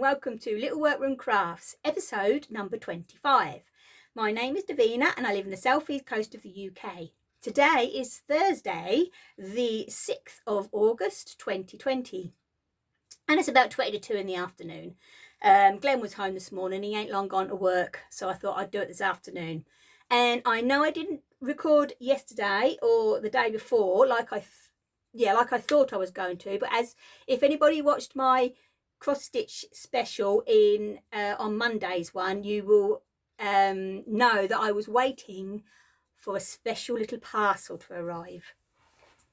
welcome to Little Workroom Crafts, episode number 25. My name is Davina and I live in the south east coast of the UK. Today is Thursday, the 6th of August 2020, and it's about 20 to 2 in the afternoon. Glenn was home this morning, he ain't long gone to work, so I thought I'd do it this afternoon. And I know I didn't record yesterday or the day before like I thought I was going to, but as if anybody watched my cross stitch special in on Monday's one, you will know that I was waiting for a special little parcel to arrive.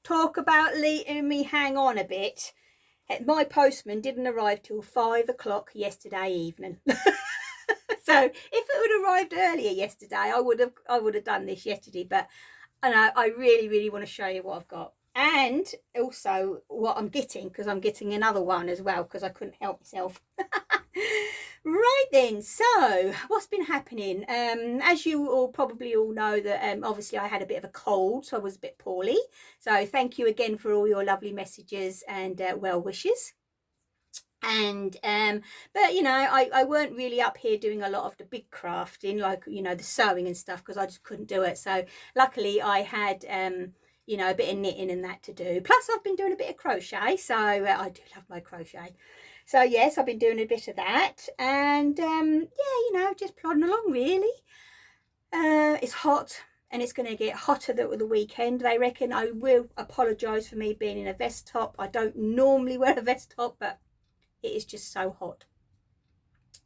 Talk about letting me hang on a bit. My postman didn't arrive till 5 o'clock yesterday evening. So if it had arrived earlier yesterday, I would have done this yesterday, but I really want to show you what I've got. And also what I'm getting, because I'm getting another one as well, because I couldn't help myself. Right then, so what's been happening? As you all probably all know, that obviously I had a bit of a cold, so I was a bit poorly. So thank you again for all your lovely messages and well wishes. And but you know, I weren't really up here doing a lot of the big crafting, like, you know, the sewing and stuff, because I just couldn't do it. So luckily I had you know, a bit of knitting and that to do. Plus I've been doing a bit of crochet, so I do love my crochet. So yes, I've been doing a bit of that, and yeah, you know, just plodding along really. It's hot and it's going to get hotter the weekend. They reckon. I will apologise for me being in a vest top. I don't normally wear a vest top, but it is just so hot.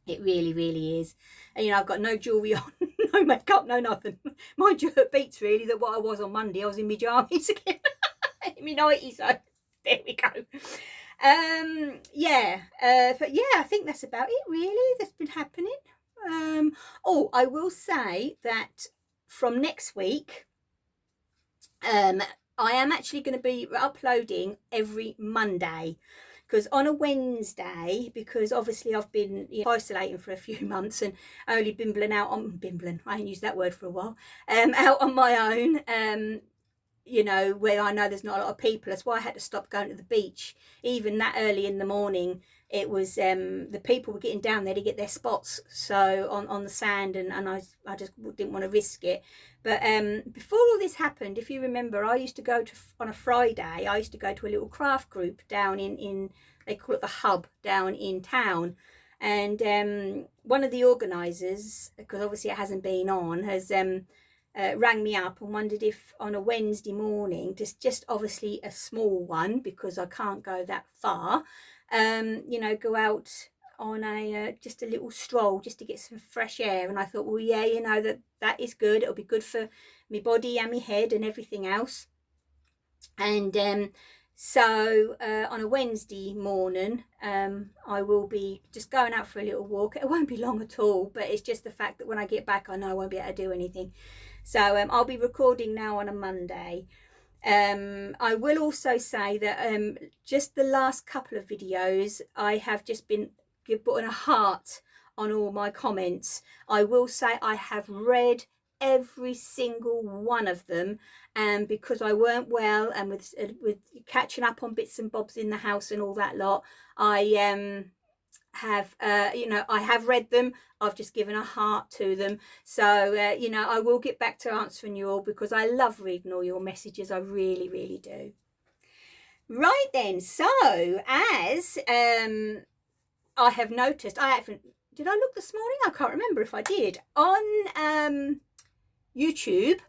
It really is. And you know, I've got no jewellery on, no makeup, no nothing. Mind you, it beats really that what I was on Monday. I was in my jammies again. In my nighties, so there we go. Yeah, but yeah, I think that's about it really that's been happening. Oh, I will say that from next week, I am actually going to be uploading every Monday. Because on a Wednesday, because obviously I've been isolating for a few months and only bimbling, I ain't used that word for a while, out on my own, you know, where I know there's not a lot of people. That's why I had to stop going to the beach. Even that early in the morning, it was, the people were getting down there to get their spots, so on the sand, and I just didn't want to risk it. But before all this happened, if you remember, I used to go to, on a Friday, I used to go to a little craft group down in they call it the Hub, down in town. And one of the organisers, because obviously it hasn't been on, has rang me up and wondered if on a Wednesday morning, just obviously a small one, because I can't go that far, you know, go out on a just a little stroll just to get some fresh air. And I thought, well, yeah, you know, that is good. It'll be good for my body and my head and everything else. And so on a Wednesday morning, I will be just going out for a little walk. It won't be long at all, but it's just the fact that when I get back, I know I won't be able to do anything. So I'll be recording now on a Monday. I will also say that just the last couple of videos, I have just been putting a heart on all my comments. I will say I have read every single one of them, and because I weren't well and with catching up on bits and bobs in the house and all that lot, I have you know, I have read them. I've just given a heart to them. So you know, I will get back to answering you all, because I love reading all your messages. I really do. Right then, so as I have noticed, did I look this morning? I can't remember if I did. On YouTube,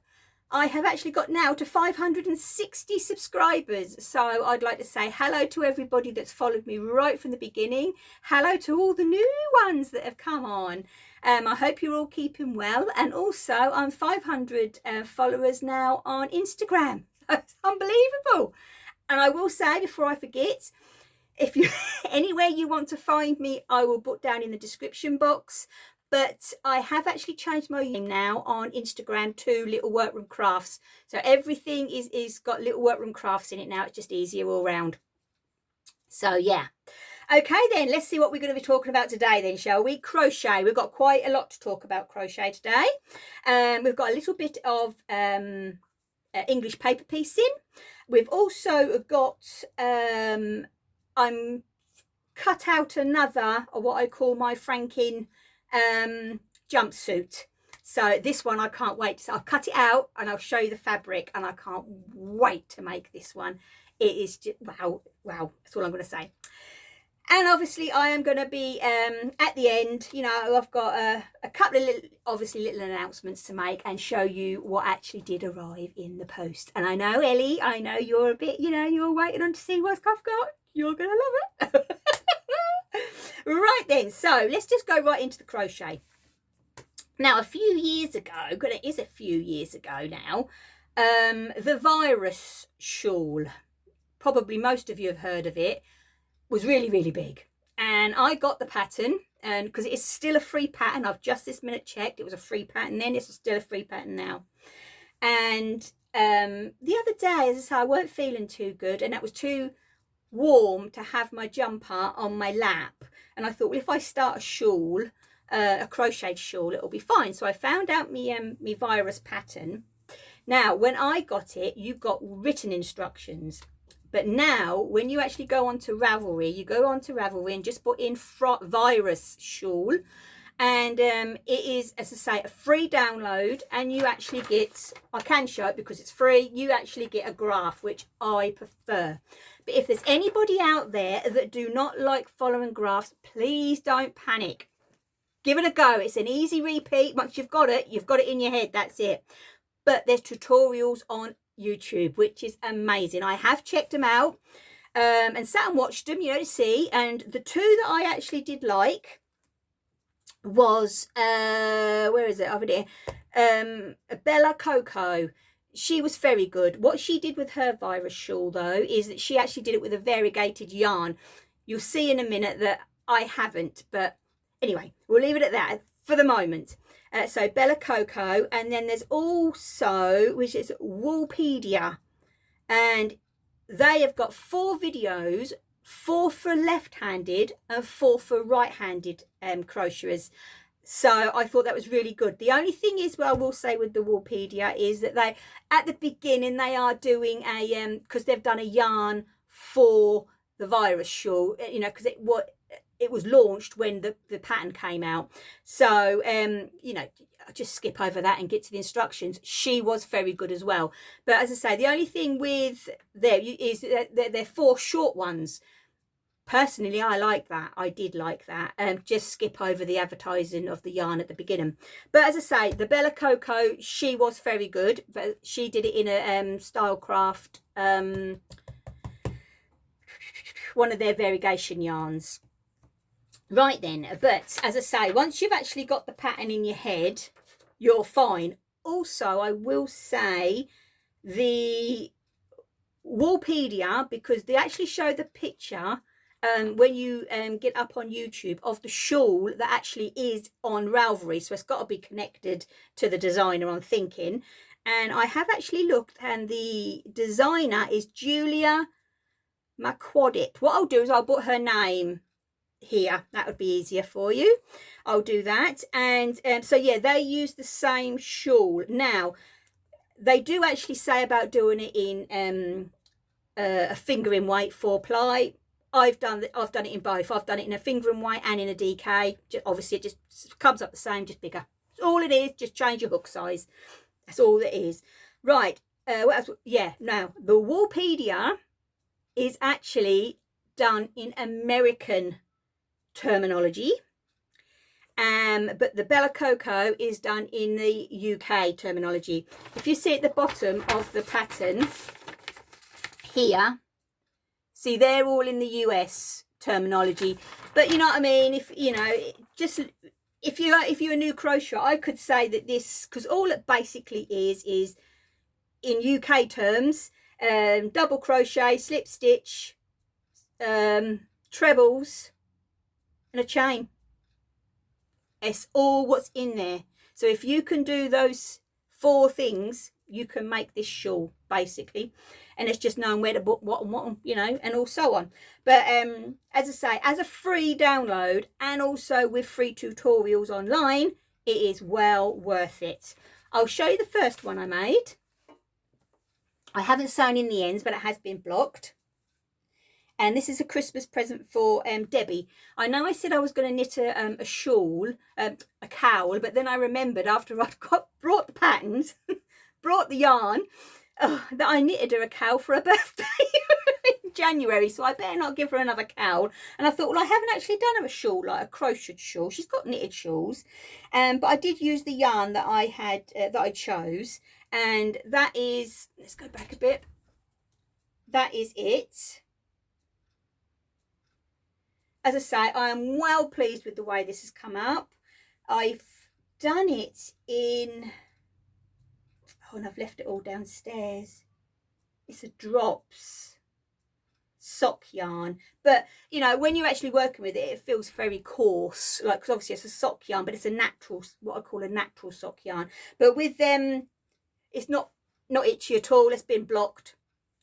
I have actually got now to 560 subscribers. So I'd like to say hello to everybody that's followed me right from the beginning. Hello to all the new ones that have come on. I hope you're all keeping well. And also, I'm 500 followers now on Instagram. That's unbelievable. And I will say, before I forget, if you anywhere you want to find me, I will put down in the description box. But I have actually changed my name now on Instagram to Little Workroom Crafts. So everything is got Little Workroom Crafts in it now. It's just easier all round. So yeah. Okay then, let's see what we're going to be talking about today then, shall we? Crochet. We've got quite a lot to talk about crochet today. We've got a little bit of English paper piecing. We've also got I'm cut out another, or what I call my Franken jumpsuit. So this one I can't wait. So I'll cut it out and I'll show you the fabric, and I can't wait to make this one. It is just wow, that's all I'm going to say. And obviously I am going to be at the end, you know, I've got a couple of little announcements to make and show you what actually did arrive in the post. And I know, Ellie, I know you're a bit, you know, you're waiting on to see what I've got. You're going to love it. Right then, so let's just go right into the crochet. Now, a few years ago, it is a few years ago now, the virus shawl, probably most of you have heard of it, was really, really big. And I got the pattern, and because it's still a free pattern, I've just this minute checked, it was a free pattern then, it's still a free pattern now. And the other day, as I say, I weren't feeling too good, and it was too warm to have my jumper on my lap. And I thought, well, if I start a shawl, a crocheted shawl, it'll be fine. So I found out me virus pattern. Now, when I got it, you got written instructions. But now, when you actually go onto Ravelry, you go onto Ravelry and just put in virus shawl. And it is, as I say, a free download. And you actually get, I can show it because it's free, you actually get a graph, which I prefer. But if there's anybody out there that do not like following graphs, please don't panic. Give it a go. It's an easy repeat. Once you've got it in your head. That's it. But there's tutorials on YouTube, which is amazing. I have checked them out and sat and watched them, you know, to see. And the two that I actually did like was, where is it? Over there. Bella Coco. She was very good. What she did with her virus shawl, though, is that she actually did it with a variegated yarn. You'll see in a minute that I haven't, but anyway, we'll leave it at that for the moment. So Bella Coco, and then there's also, which is Woolpedia, and they have got 4 videos, 4 for left-handed and 4 for right-handed crocheters. So I thought that was really good. The only thing is, well, I will say with the Woolpedia is that they, at the beginning, they are doing a, because they've done a yarn for the virus shawl, you know, because it was launched when the pattern came out. So, you know, I'll just skip over that and get to the instructions. She was very good as well. But as I say, the only thing with there is that they're 4 short ones. Personally, I like that. I did like that. Just skip over the advertising of the yarn at the beginning. But as I say, the Bella Coco, she was very good. But she did it in a Stylecraft, one of their variegation yarns. Right then, but as I say, once you've actually got the pattern in your head, you're fine. Also, I will say the Woolpedia, because they actually show the picture when you get up on YouTube of the shawl that actually is on Ravelry, so it's got to be connected to the designer, I'm thinking. And I have actually looked, and the designer is Julia McQuadit. What I'll do is I'll put her name here, that would be easier for you. I'll do that. And so yeah, they use the same shawl. Now they do actually say about doing it in a fingering weight 4-ply. I've done it in both. I've done it in a fingering weight and in a DK. Obviously it just comes up the same, just bigger. That's all it is. Just change your hook size. That's all it is. Right, what else? Yeah, now the Woolpedia is actually done in American terminology, but the Bella Coco is done in the UK terminology. If you see at the bottom of the pattern here, see they're all in the US terminology. But you know what I mean, if you know, just if you're a new crocheter, I could say that this, because all it basically is in UK terms, double crochet, slip stitch, trebles and a chain. It's all what's in there. So if you can do those 4 things, you can make this shawl basically. And it's just knowing where to put what, you know, and all so on. But as I say, as a free download and also with free tutorials online, it is well worth it. I'll show you the first one I made. I haven't sewn in the ends, but it has been blocked. And this is a Christmas present for Debbie. I know I said I was going to knit a shawl, a cowl, but then I remembered after I'd brought the patterns, brought the yarn, that I knitted her a cowl for her birthday in January, so I better not give her another cowl. And I thought, well, I haven't actually done her a shawl, like a crocheted shawl. She's got knitted shawls, but I did use the yarn that I had, that I chose, and that is, let's go back a bit, that is it. As I say, I am well pleased with the way this has come up. I've done it in, oh, and I've left it all downstairs. It's a drops sock yarn, but you know, when you're actually working with it, it feels very coarse, like, because obviously it's a sock yarn, but it's a natural, what I call a natural sock yarn. But with them, it's not itchy at all. It's been blocked,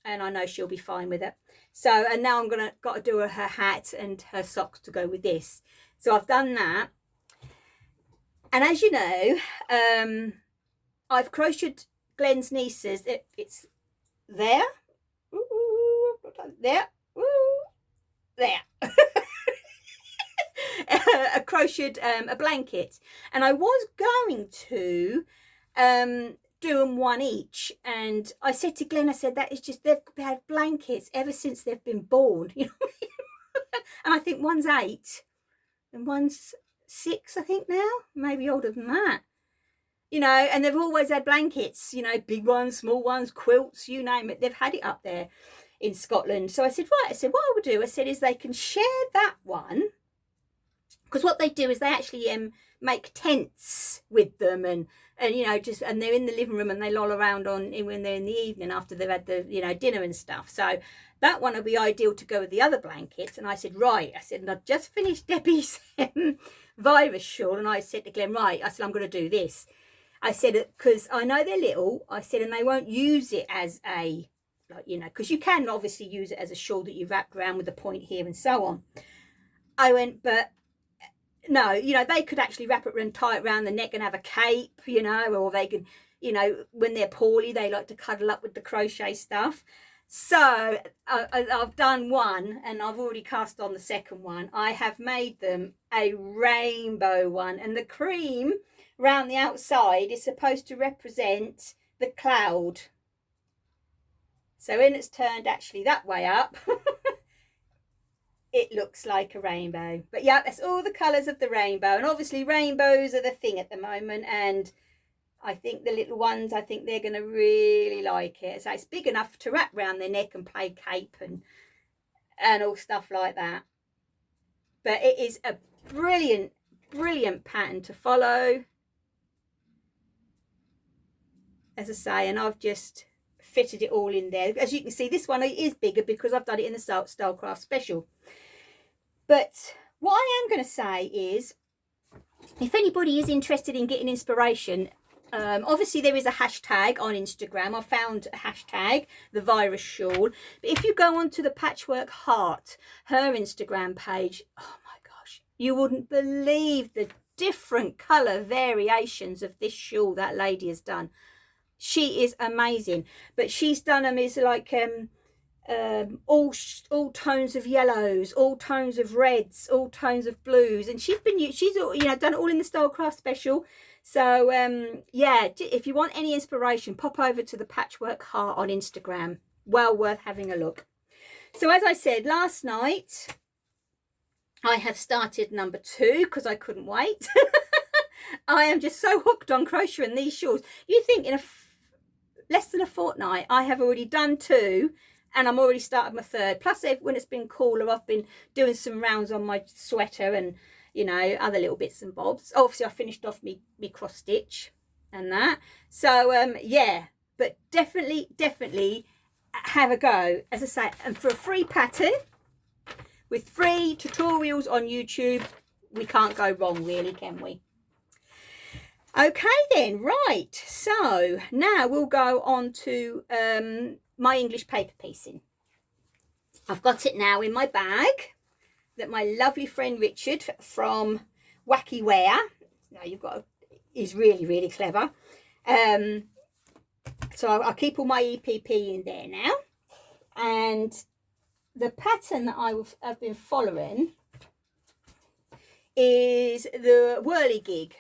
and I know she'll be fine with it. So, and now I'm got to do her hat and her socks to go with this. So I've done that, and as you know, I've crocheted Glenn's nieces. It's there, ooh, there, ooh, there. A crocheted a blanket, and I was going to do them one each, and I said to Glenn, I said, that is just, they've had blankets ever since they've been born, you know. And I think one's 8 and one's 6, I think now, maybe older than that, you know, and they've always had blankets, you know, big ones, small ones, quilts, you name it. They've had it up there in Scotland. So I said, right, I said, what I would do, I said, is they can share that one, because what they do is they actually make tents with them, and you know, just, and they're in the living room and they loll around when they're in the evening after they've had the, you know, dinner and stuff. So that one would be ideal to go with the other blankets. And I said, right, I said, and I've just finished Debbie's virus shawl, and I said to Glenn, right, I said, I'm going to do this. I said, because I know they're little, I said, and they won't use it as a, like, you know, because you can obviously use it as a shawl that you wrap around with a point here and so on. I went, but no, you know, they could actually wrap it and tie it around the neck and have a cape, you know, or they can, you know, when they're poorly, they like to cuddle up with the crochet stuff. So I've done one, and I've already cast on the second one. I have made them a rainbow one, and the cream round the outside is supposed to represent the cloud. So when it's turned actually that way up, it looks like a rainbow. But yeah, that's all the colours of the rainbow, and obviously rainbows are the thing at the moment, and I think the little ones, I think they're going to really like it. So it's big enough to wrap around their neck and play cape and all stuff like that. But it is a brilliant, brilliant pattern to follow, as I say, and I've just fitted it all in there. As you can see, this one is bigger because I've done it in the Stylecraft Special. But what I am going to say is, if anybody is interested in getting inspiration, obviously there is a hashtag on Instagram. I found a hashtag, the virus shawl. But if you go onto the Patchwork Heart, her Instagram page, oh my gosh, you wouldn't believe the different colour variations of this shawl that lady has done. She is amazing. But she's done them as like all tones of yellows, all tones of reds, all tones of blues, and she's you know, done it all in the Stylecraft Special. So yeah, if you want any inspiration, pop over to the Patchwork Heart on Instagram. Well worth having a look. So as I said last night, I have started number 2 because I couldn't wait. I am just so hooked on crocheting these shawls. You think in less than a fortnight I have already done 2, and I'm already started my 3rd. Plus, when it's been cooler, I've been doing some rounds on my sweater and, you know, other little bits and bobs. Obviously, I finished off me cross stitch and that. So yeah, but definitely have a go, as I say. And for a free pattern with free tutorials on YouTube, we can't go wrong, really, can we? Okay then, right, so now we'll go on to my English paper piecing. I've got it now in my bag that my lovely friend Richard from Wackiwear, now he's really clever. So I'll keep all my EPP in there now, and the pattern that I've been following is the Whirly Gig,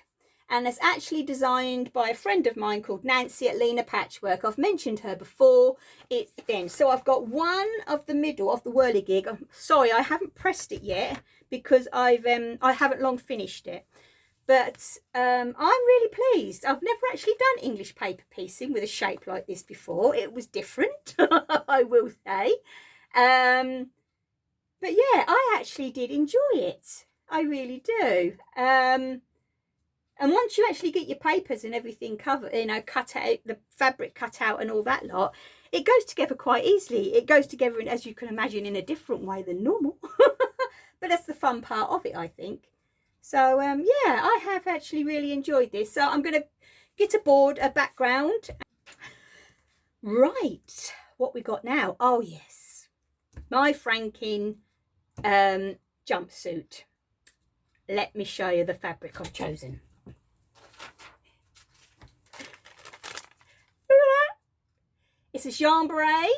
and it's actually designed by a friend of mine called Nancy at Lina Patchwork. I've mentioned her before. It's then, so I've got one of the middle of the Whirly Gig. I'm sorry, I haven't pressed it yet because I haven't long finished it, but I'm really pleased. I've never actually done English paper piecing with a shape like this before. It was different, I will say. But yeah, I actually did enjoy it. I really do. And once you actually get your papers and everything covered, you know, cut out, the fabric cut out and all that lot, it goes together quite easily. It goes together, in, as you can imagine, in a different way than normal. But that's the fun part of it, I think. So, yeah, I have actually really enjoyed this. So I'm going to get a board, a background. Right, what we got now? Oh, yes. My Franken jumpsuit. Let me show you the fabric I've chosen. It's a chambray,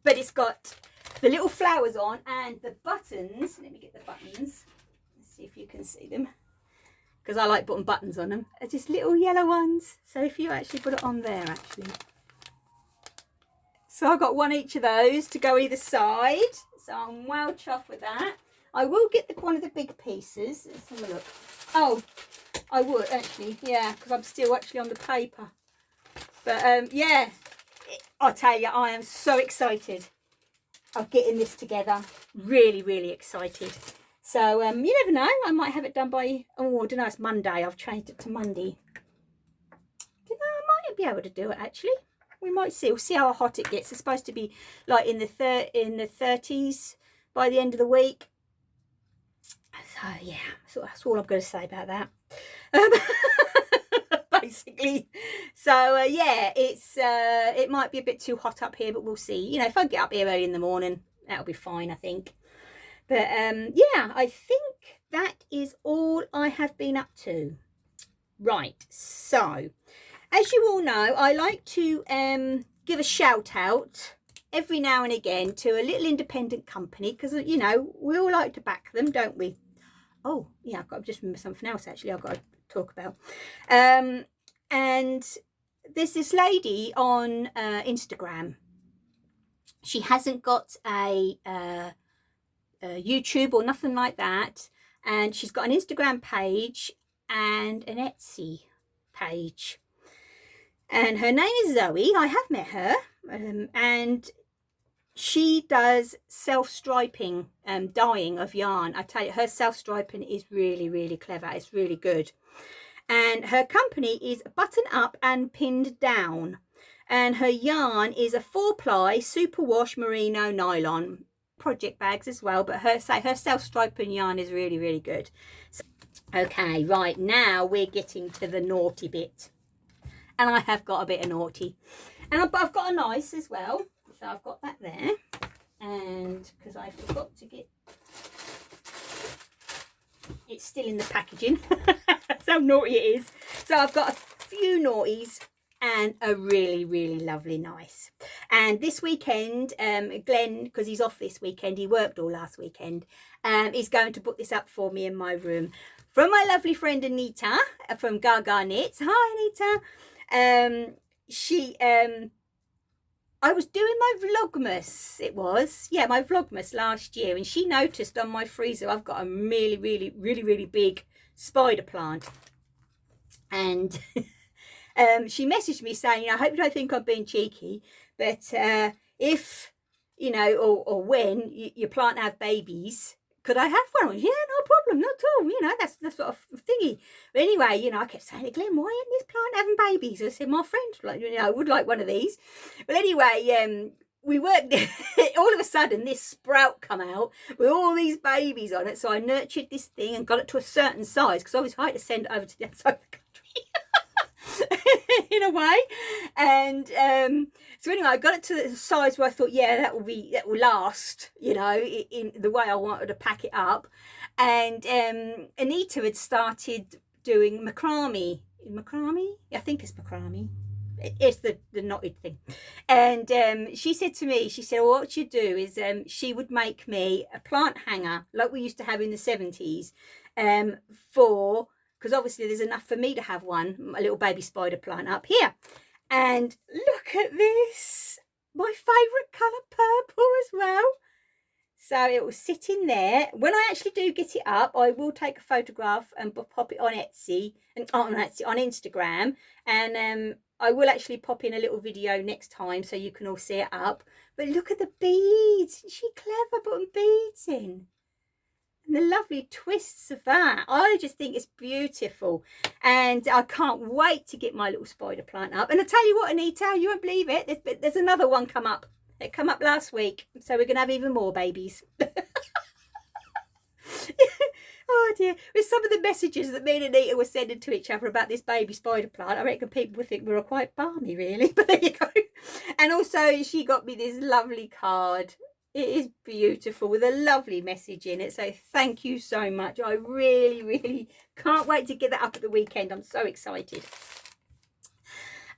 but it's got the little flowers on and the buttons. Let me get the buttons. Let's see if you can see them, because I like putting buttons on them. They're just little yellow ones. So if you actually put it on there, actually. So I've got one each of those to go either side. So I'm well chuffed with that. I will get one of the big pieces. Let's have a look. Oh, I would actually, yeah, because I'm still actually on the paper. But yeah, I'll tell you, I am so excited of getting this together. Really, really excited. So you never know, I might have it done by, oh, I don't know, it's Monday. I've changed it to Monday. I might be able to do it actually. We might see. We'll see how hot it gets. It's supposed to be like in the 30s by the end of the week. So yeah, so that's all I'm going to say about that. Basically. So yeah, it might be a bit too hot up here, but we'll see. You know, if I get up here early in the morning, that'll be fine, I think. But yeah, I think that is all I have been up to. Right, so as you all know, I like to give a shout out every now and again to a little independent company, because, you know, we all like to back them, don't we? Oh, yeah, I've just remembered something else, actually, I've got to talk about. And there's this lady on Instagram. She hasn't got a YouTube or nothing like that. And she's got an Instagram page and an Etsy page. And her name is Zoe. I have met her. And she does self-striping, dyeing of yarn. I tell you, her self-striping is really, really clever. It's really good. And her company is Button Up and Pinned Down. And her yarn is a 4-ply superwash merino nylon. Project bags as well, but her self-striping yarn is really, really good. So, okay, right, now we're getting to the naughty bit. And I have got a bit of naughty. And I've got a nice as well. So I've got that there. And because I forgot to get... It's still in the packaging. That's how naughty it is. So I've got a few naughties and a really, really lovely nice. And this weekend, Glenn, because he's off this weekend, he worked all last weekend, is going to put this up for me in my room. From my lovely friend Anita from Gaga Knits. Hi, Anita. I was doing my Vlogmas, my Vlogmas last year, and she noticed on my freezer I've got a really, really, really, really big spider plant. And she messaged me saying, I hope you don't think I'm being cheeky, but if, you know, or when your plant have babies, could I have one? Yeah, no problem, not at all. You know, that's the sort of thingy. But anyway, you know, I kept saying to Glenn, why isn't this plant having babies? I said, my friend, like, you know, I would like one of these. But anyway, we worked. All of a sudden, this sprout come out with all these babies on it. So I nurtured this thing and got it to a certain size, because obviously I had to send it over to the other side of the country. In a way. And so anyway, I got it to the size where I thought, yeah, that will last, you know, in the way I wanted to pack it up. And Anita had started doing macrame. I think it's macrame. it's the knotted thing. And she said to me, she said, well, what you do is she would make me a plant hanger like we used to have in the 70s for, because obviously there's enough for me to have one, a little baby spider plant up here. And look at this, my favourite colour, purple as well. So it will sit in there. When I actually do get it up, I will take a photograph and pop it on Etsy and on Instagram. And I will actually pop in a little video next time so you can all see it up. But look at the beads. Isn't she clever putting beads in? And the lovely twists of that. I just think it's beautiful. And I can't wait to get my little spider plant up. And I tell you what, Anita, you won't believe it. There's another one come up. It came up last week. So we're going to have even more babies. Oh dear. With some of the messages that me and Anita were sending to each other about this baby spider plant, I reckon people would think we were quite balmy, really. But there you go. And also she got me this lovely card. It is beautiful with a lovely message in it. So thank you so much. I really, really can't wait to get that up at the weekend. I'm so excited.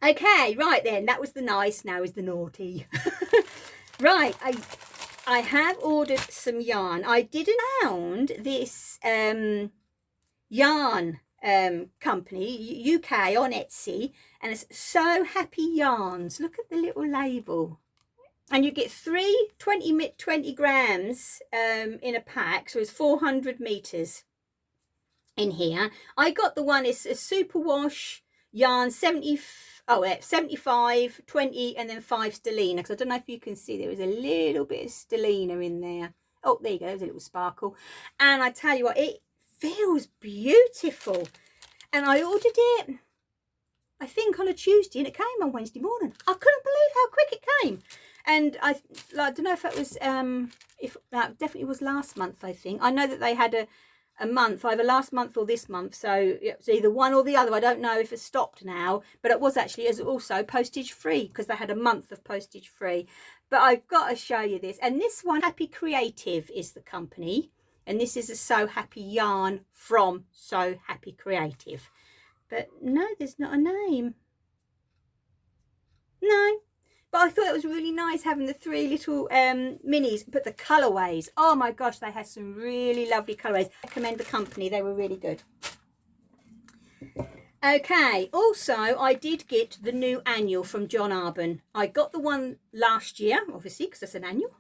Okay, right then. That was the nice. Now is the naughty. Right. I have ordered some yarn. I didn't found this yarn company, UK, on Etsy. And it's So Happy Yarns. Look at the little label. And you get 20 grams in a pack, so it's 400 meters in here. I got the one, it's a superwash yarn, 75, 20, and then 5 stellina, because I don't know if you can see there was a little bit of stellina in there. Oh, there you go, there's a little sparkle. And I tell you what, it feels beautiful. And I ordered it, I think, on a Tuesday, and it came on Wednesday morning. I couldn't believe how quick it came. And I don't know if it was, if that definitely was last month, I think. I know that they had a month, either last month or this month. So it's either one or the other. I don't know if it's stopped now. But it was actually also postage free, because they had a month of postage free. But I've got to show you this. And this one, Happy Creative, is the company. And this is a So Happy yarn from So Happy Creative. But no, there's not a name. No. But I thought it was really nice having the 3 little minis. But the colourways, oh my gosh, they had some really lovely colourways. I recommend the company, they were really good. Okay, also I did get the new annual from John Arbon. I got the one last year, obviously, because it's an annual.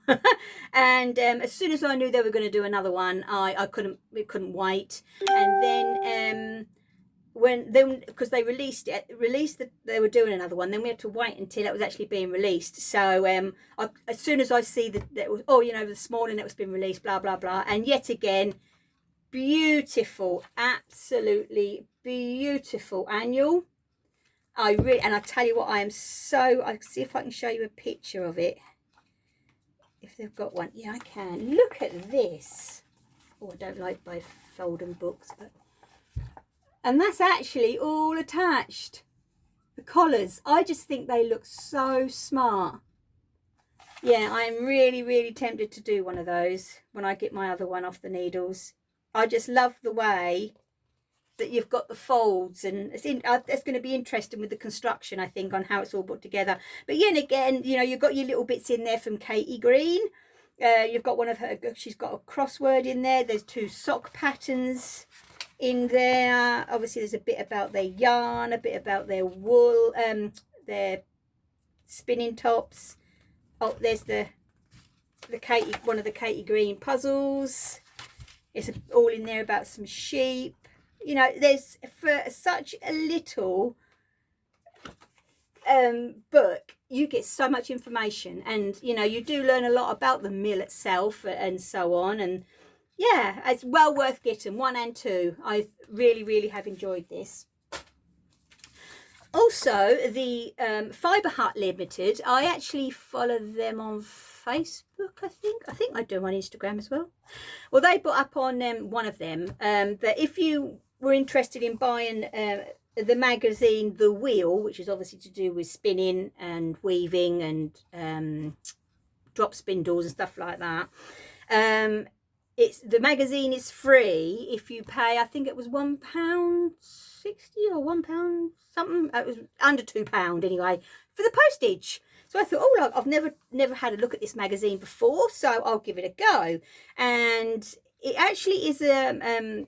And as soon as I knew they were going to do another one, I couldn't wait. And then because they released that they were doing another one, then we had to wait until it was actually being released. So as soon as I see that it was, oh, you know, this morning it was being released, blah blah blah. And yet again, beautiful, absolutely beautiful annual. And I tell you what, I can see if I can show you a picture of it, if they've got one. Yeah, I can. Look at this. Oh, I don't like by folding books, but. And that's actually all attached. The collars. I just think they look so smart. Yeah, I'm really, really tempted to do one of those when I get my other one off the needles. I just love the way that you've got the folds, and it's going to be interesting with the construction, I think, on how it's all put together. But yet again, you know, you've got your little bits in there from Katie Green. You've got one of her, she's got a crossword in there. There's 2 sock patterns in there. Obviously there's a bit about their yarn, a bit about their wool, their spinning tops. Oh, there's the one of the Katie Green puzzles. It's all in there about some sheep. You know, there's, for such a little book, you get so much information, and you know, you do learn a lot about the mill itself and so on. And yeah, it's well worth getting 1 and 2. I really, really have enjoyed this. Also, the Fibre Hut Limited, I actually follow them on Facebook, I think I do on Instagram as well. Well, they put up on one of them that if you were interested in buying the magazine The Wheel, which is obviously to do with spinning and weaving and drop spindles and stuff like that, the magazine is free if you pay, I think it was £1.60 or £1 something. It was under £2 anyway for the postage. So I thought, oh look, I've never had a look at this magazine before, so I'll give it a go. And it actually is a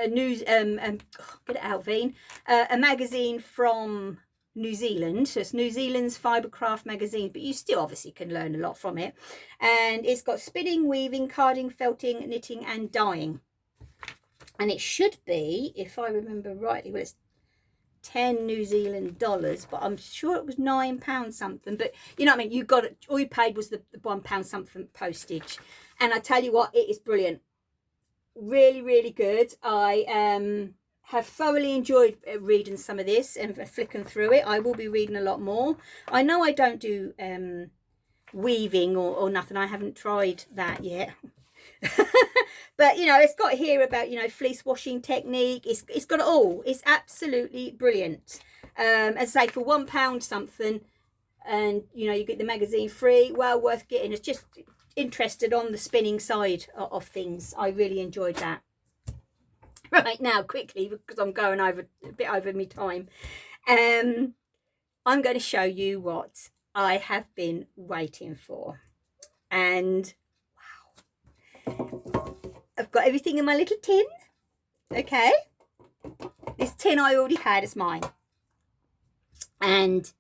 news get it out, Veen, a magazine from New Zealand. So it's New Zealand's Fibercraft magazine, but you still obviously can learn a lot from it. And it's got spinning, weaving, carding, felting, knitting and dyeing. And it should be, if I remember rightly, well, it's 10 New Zealand dollars, but I'm sure it was £9 something. But you know what I mean, you got it, all you paid was the £1 something postage. And I tell you what, it is brilliant. Really, really good. I have thoroughly enjoyed reading some of this and flicking through it. I will be reading a lot more. I know I don't do weaving or nothing. I haven't tried that yet. But you know, it's got here about, you know, fleece washing technique. It's got it all. It's absolutely brilliant. As I say, for £1 something, and you know, you get the magazine free, well worth getting. It's just interested on the spinning side of things. I really enjoyed that. Right, now quickly, because I'm going over a bit over my time, I'm going to show you what I have been waiting for. And wow, I've got everything in my little tin. Okay, this tin I already had as mine, and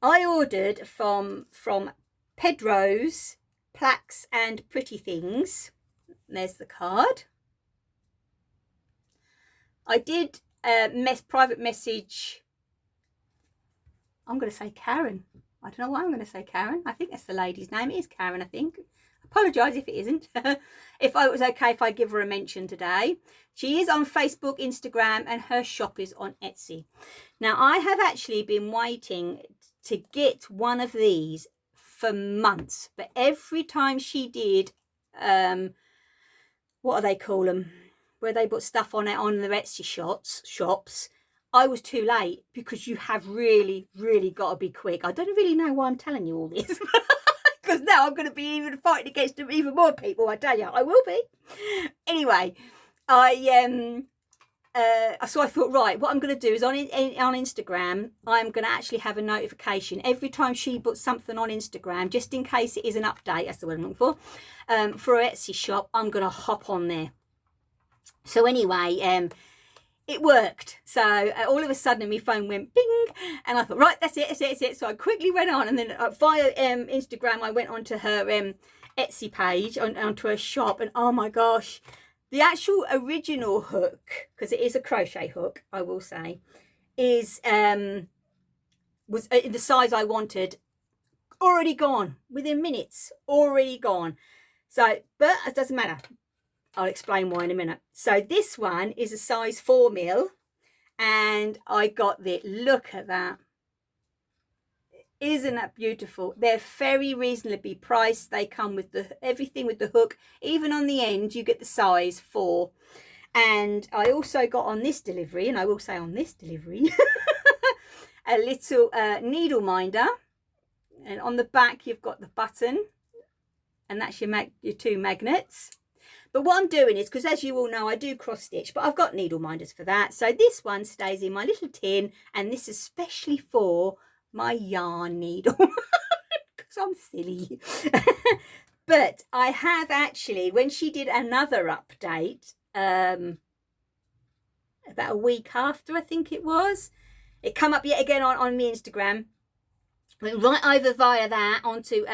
I ordered from Pedro's Plaques and Pretty Things. There's the card. I did private message, I'm going to say Karen. I don't know why I'm going to say Karen. I think that's the lady's name. It is Karen, I think. Apologise if it isn't. If it was okay if I give her a mention today. She is on Facebook, Instagram, and her shop is on Etsy. Now, I have actually been waiting to get one of these for months. But every time she did, what do they call them? Where they put stuff on it on the Etsy shops, I was too late, because you have really, really got to be quick. I don't really know why I'm telling you all this, because now I'm going to be even fighting against even more people. I tell you, I will be. Anyway, so I thought, right, what I'm going to do is on Instagram, I'm going to actually have a notification every time she puts something on Instagram, just in case it is an update. That's the word I'm looking for her Etsy shop. I'm going to hop on there. So anyway, it worked. So all of a sudden my phone went bing, and I thought, right, that's it. So I quickly went on, and then via Instagram, I went onto her Etsy page, onto her shop, and oh my gosh, the actual original hook, because it is a crochet hook, I will say, was in the size I wanted, already gone within minutes, already gone. So, but it doesn't matter. I'll explain why in a minute. So this one is a size 4mm, and I got the, look at that. Isn't that beautiful? They're very reasonably priced. They come with everything with the hook. Even on the end, you get the size 4. And I also got on this delivery, and I will say on this delivery, a little needle minder. And on the back, you've got the button, and that's your 2 magnets. But what I'm doing is, because as you all know, I do cross stitch, but I've got needle minders for that. So this one stays in my little tin, and this is especially for my yarn needle, because I'm silly. But I have actually, when she did another update, about a week after, I think it was, it come up yet again on my Instagram. Went right over via that onto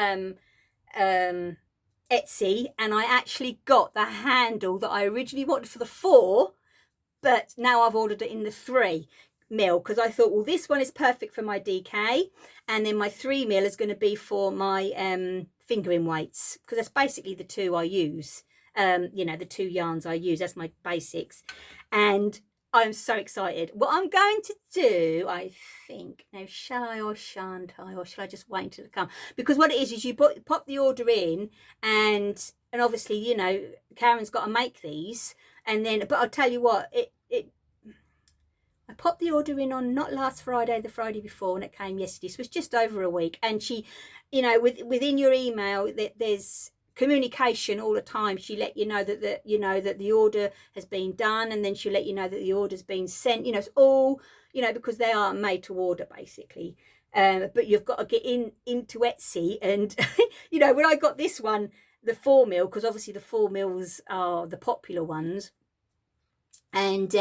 Etsy, and I actually got the handle that I originally wanted for the 4, but now I've ordered it in the 3mm, because I thought, well, this one is perfect for my DK, and then my 3mm is going to be for my fingering weights, because that's basically the 2 I use. You know, the 2 yarns I use, that's my basics. And I'm so excited. What I'm going to do, I think, now shall I or shan't I, or shall I just wait until it comes? Because what it is you pop the order in, and obviously, you know, Karen's got to make these, and then, but I'll tell you what, I popped the order in on not last Friday, the Friday before, and it came yesterday. So it was just over a week. And she, you know, within your email, there's communication all the time. She let you know that the order has been done, and then she'll let you know that the order's been sent. You know, it's all, you know, because they are made to order basically. But you've got to get into Etsy, and you know, when I got this one, the 4 mil, because obviously the 4 mils are the popular ones, and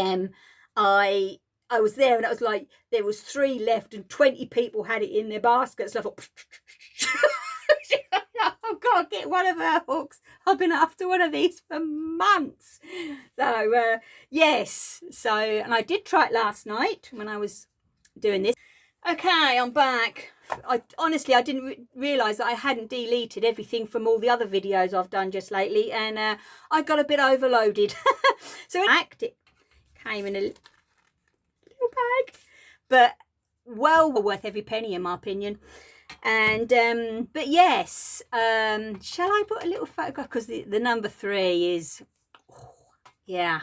I was there, and I was like, there was 3 left, and 20 people had it in their baskets. So I thought, I've got to get one of her hooks. I've been after one of these for months. So yes, so, and I did try it last night when I was doing this. Okay, I'm back. Honestly, I didn't realise that I hadn't deleted everything from all the other videos I've done just lately, and I got a bit overloaded. So it came in a little bag, but well worth every penny in my opinion. And but yes, shall I put a little photograph, because the number 3 is, oh, yeah,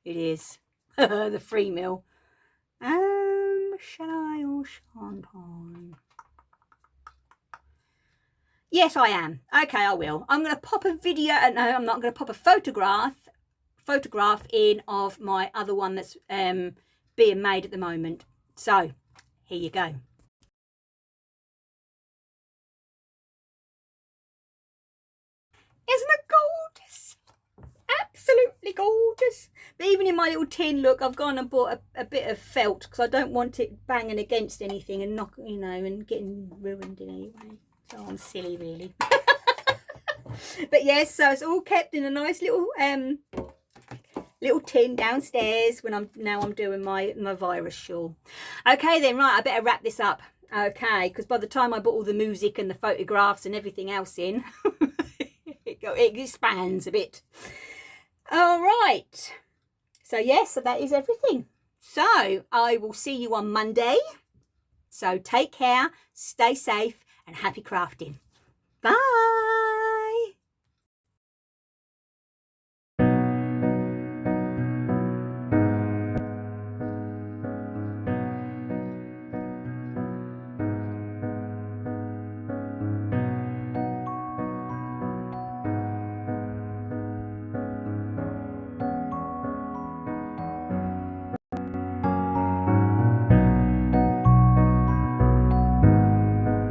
it is the 3 mil. Shall I or shan't I? Yes, I am. Okay, I will. I'm going to pop a video. No, I'm not going to pop a photograph in of my other one that's being made at the moment. So here you go. Isn't it gorgeous? Absolutely gorgeous. But even in my little tin, look, I've gone and bought a bit of felt, because I don't want it banging against anything and knock, you know, and getting ruined in any way. So I'm silly, really. But yes, so it's all kept in a nice little tin downstairs when I'm doing my virus shawl. Okay then, right, I better wrap this up. Okay, because by the time I put all the music and the photographs and everything else in, it expands a bit. All right, so yes, so that is everything. So I will see you on Monday. So take care, stay safe, and happy crafting. Bye.